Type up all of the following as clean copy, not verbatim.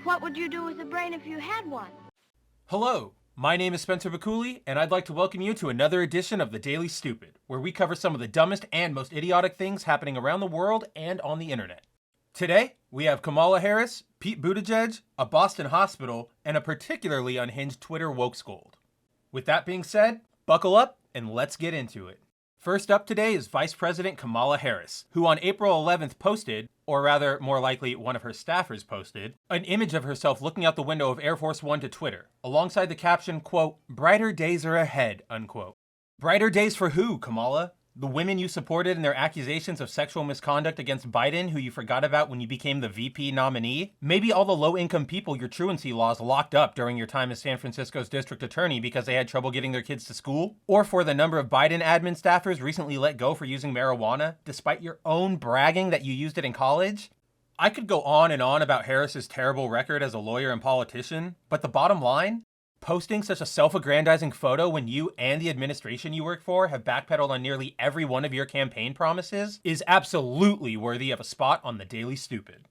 What would you do with a brain if you had one? Hello, my name is Spencer Bakuli, and I'd like to welcome you to another edition of The Daily Stupid, where we cover some of the dumbest and most idiotic things happening around the world and on the internet. Today, we have Kamala Harris, Pete Buttigieg, a Boston hospital, and a particularly unhinged Twitter woke scold. With that being said, buckle up and let's get into it. First up today is Vice President Kamala Harris, who on April 11th posted, or rather, more likely, one of her staffers posted, an image of herself looking out the window of Air Force One to Twitter, alongside the caption, quote, "Brighter days are ahead," unquote. Brighter days for who, Kamala? The women you supported in their accusations of sexual misconduct against Biden, who you forgot about when you became the VP nominee? Maybe all the low-income people your truancy laws locked up during your time as San Francisco's district attorney because they had trouble getting their kids to school? Or for the number of Biden admin staffers recently let go for using marijuana, despite your own bragging that you used it in college? I could go on and on about Harris's terrible record as a lawyer and politician, but the bottom line? Posting such a self-aggrandizing photo when you and the administration you work for have backpedaled on nearly every one of your campaign promises is absolutely worthy of a spot on The Daily Stupid.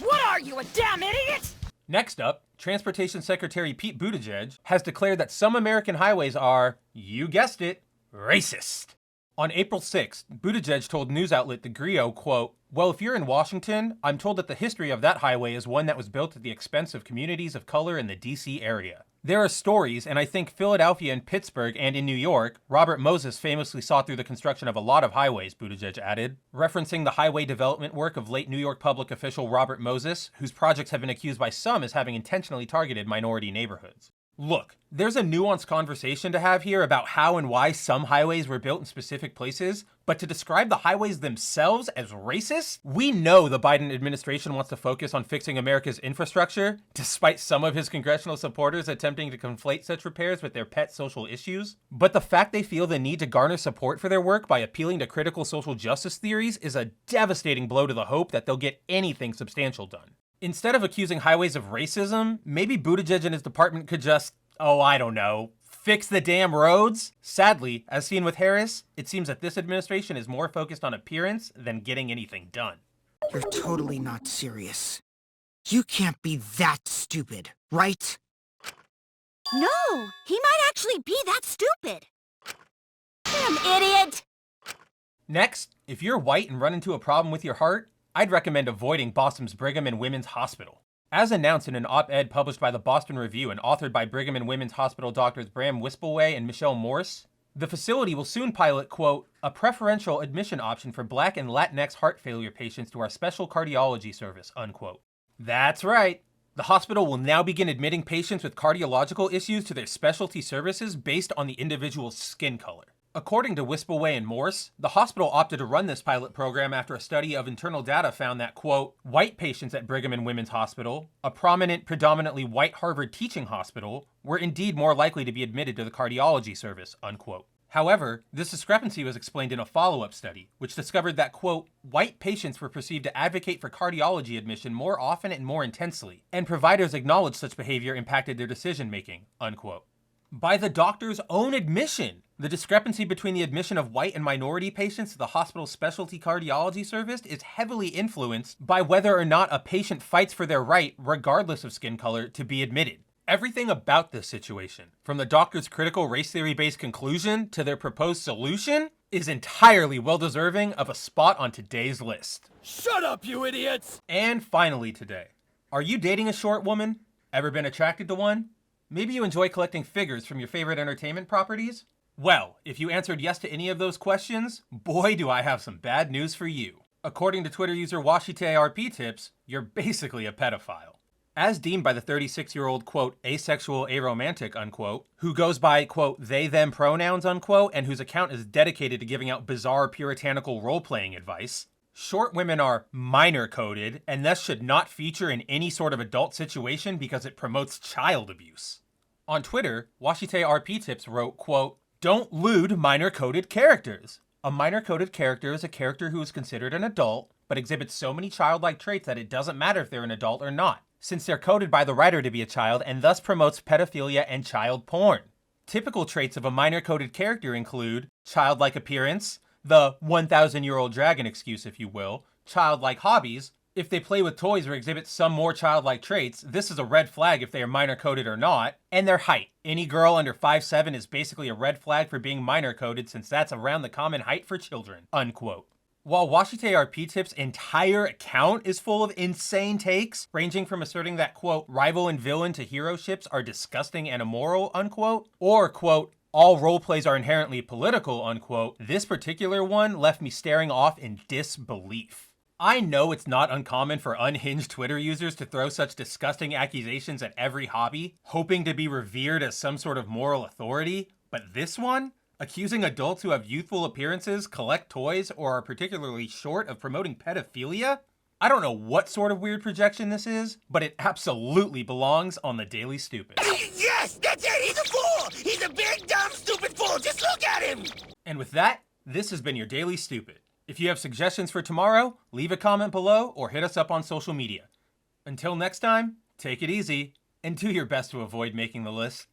What are you, a damn idiot? Next up, Transportation Secretary Pete Buttigieg has declared that some American highways are, you guessed it, racist. On April 6th, Buttigieg told news outlet The Grio, quote, "Well, if you're in Washington, I'm told that the history of that highway is one that was built at the expense of communities of color in the DC area. There are stories, and I think Philadelphia and Pittsburgh and in New York, Robert Moses famously saw through the construction of a lot of highways," Buttigieg added, referencing the highway development work of late New York public official Robert Moses, whose projects have been accused by some as having intentionally targeted minority neighborhoods. Look, there's a nuanced conversation to have here about how and why some highways were built in specific places, but to describe the highways themselves as racist? We know the Biden administration wants to focus on fixing America's infrastructure, despite some of his congressional supporters attempting to conflate such repairs with their pet social issues. But the fact they feel the need to garner support for their work by appealing to critical social justice theories is a devastating blow to the hope that they'll get anything substantial done. Instead of accusing highways of racism, maybe Buttigieg and his department could just, I don't know, fix the damn roads? Sadly, as seen with Harris, it seems that this administration is more focused on appearance than getting anything done. You're totally not serious. You can't be that stupid, right? No, he might actually be that stupid. Damn idiot! Next, if you're white and run into a problem with your heart, I'd recommend avoiding Boston's Brigham and Women's Hospital. As announced in an op-ed published by the Boston Review and authored by Brigham and Women's Hospital doctors Bram Wispelwey and Michelle Morse, the facility will soon pilot, quote, "a preferential admission option for Black and Latinx heart failure patients to our special cardiology service," unquote. That's right. The hospital will now begin admitting patients with cardiological issues to their specialty services based on the individual's skin color. According to Wispelwey and Morse, the hospital opted to run this pilot program after a study of internal data found that, quote, "white patients at Brigham and Women's Hospital, a prominent, predominantly white Harvard teaching hospital, were indeed more likely to be admitted to the cardiology service," unquote. However, this discrepancy was explained in a follow-up study, which discovered that, quote, "white patients were perceived to advocate for cardiology admission more often and more intensely, and providers acknowledged such behavior impacted their decision-making," unquote. By the doctor's own admission, the discrepancy between the admission of white and minority patients to the hospital's specialty cardiology service is heavily influenced by whether or not a patient fights for their right, regardless of skin color, to be admitted. Everything about this situation, from the doctor's critical race theory-based conclusion to their proposed solution, is entirely well-deserving of a spot on today's list. Shut up, you idiots! And finally today, are you dating a short woman? Ever been attracted to one? Maybe you enjoy collecting figures from your favorite entertainment properties? Well, if you answered yes to any of those questions, boy do I have some bad news for you. According to Twitter user WashiteRP Tips, you're basically a pedophile. As deemed by the 36-year-old, quote, "asexual aromantic," unquote, who goes by, quote, "they-them pronouns," unquote, and whose account is dedicated to giving out bizarre puritanical role-playing advice, short women are minor-coded and thus should not feature in any sort of adult situation because it promotes child abuse. On Twitter, WashiteRP Tips wrote, quote, "Don't lewd minor-coded characters. A minor-coded character is a character who is considered an adult, but exhibits so many childlike traits that it doesn't matter if they're an adult or not, since they're coded by the writer to be a child and thus promotes pedophilia and child porn. Typical traits of a minor-coded character include childlike appearance, the 1,000-year-old dragon excuse, if you will, childlike hobbies, If they play with toys or exhibit some more childlike traits, this is a red flag if they are minor coded or not. And their height. Any girl under 5'7" is basically a red flag for being minor coded since that's around the common height for children, unquote. While Washite RP Tip's entire account is full of insane takes, ranging from asserting that, quote, rival and villain to hero ships are disgusting and immoral, unquote, or, quote, all roleplays are inherently political, unquote, this particular one left me staring off in disbelief. I know it's not uncommon for unhinged Twitter users to throw such disgusting accusations at every hobby, hoping to be revered as some sort of moral authority, but this one? Accusing adults who have youthful appearances, collect toys, or are particularly short of promoting pedophilia? I don't know what sort of weird projection this is, but it absolutely belongs on the Daily Stupid. Yes, that's it! He's a fool! He's a big, dumb, stupid fool! Just look at him! And with that, this has been your Daily Stupid. If you have suggestions for tomorrow, leave a comment below or hit us up on social media. Until next time, take it easy and do your best to avoid making the list.